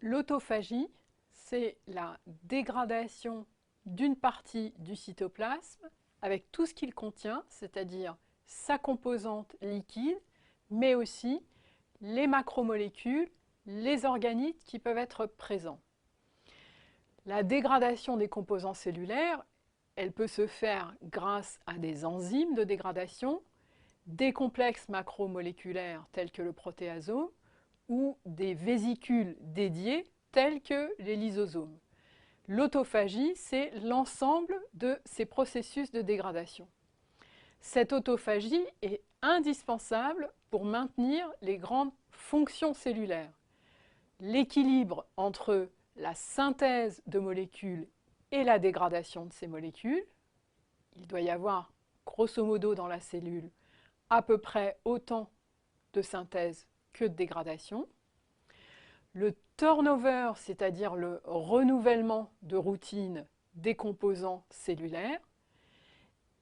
L'autophagie, c'est la dégradation d'une partie du cytoplasme avec tout ce qu'il contient, c'est-à-dire sa composante liquide, mais aussi les macromolécules, les organites qui peuvent être présents. La dégradation des composants cellulaires, elle peut se faire grâce à des enzymes de dégradation, des complexes macromoléculaires tels que le protéasome ou des vésicules dédiées telles que les lysosomes. L'autophagie, c'est l'ensemble de ces processus de dégradation. Cette autophagie est indispensable pour maintenir les grandes fonctions cellulaires. L'équilibre entre la synthèse de molécules et la dégradation de ces molécules. Il doit y avoir, grosso modo, dans la cellule, à peu près autant de synthèse que de dégradation. Le turnover, c'est-à-dire le renouvellement de routine des composants cellulaires,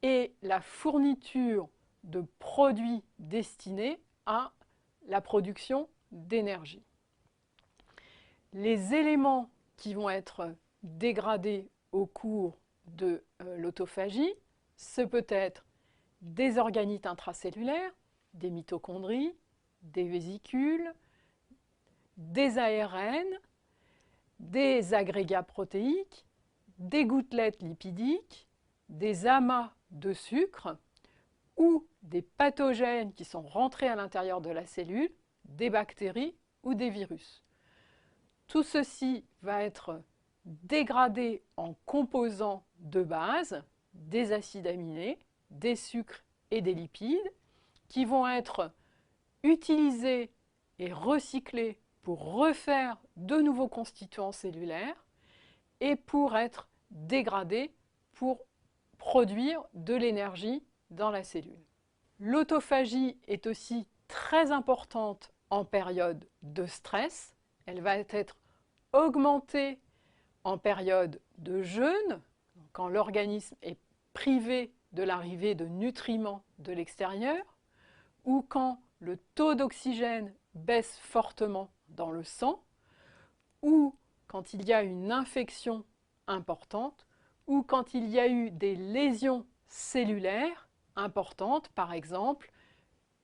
et la fourniture de produits destinés à la production d'énergie. Les éléments qui vont être dégradés au cours de l'autophagie, ce peut être des organites intracellulaires, des mitochondries, des vésicules, des ARN, des agrégats protéiques, des gouttelettes lipidiques, des amas de sucre ou des pathogènes qui sont rentrés à l'intérieur de la cellule, des bactéries ou des virus. Tout ceci va être dégradé en composants de base, des acides aminés, des sucres et des lipides, qui vont être utilisés et recyclés pour refaire de nouveaux constituants cellulaires et pour être dégradés pour produire de l'énergie dans la cellule. L'autophagie est aussi très importante en période de stress. Elle va être augmentée en période de jeûne, quand l'organisme est privé de l'arrivée de nutriments de l'extérieur, ou quand le taux d'oxygène baisse fortement dans le sang, ou quand il y a une infection importante, ou quand il y a eu des lésions cellulaires importantes, par exemple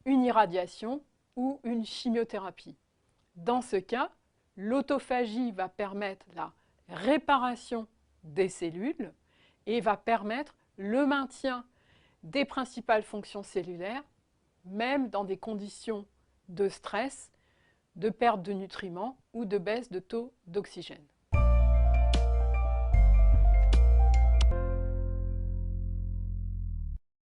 une irradiation ou une chimiothérapie. Dans ce cas, l'autophagie va permettre la réparation des cellules et va permettre le maintien des principales fonctions cellulaires, même dans des conditions de stress, de perte de nutriments ou de baisse de taux d'oxygène.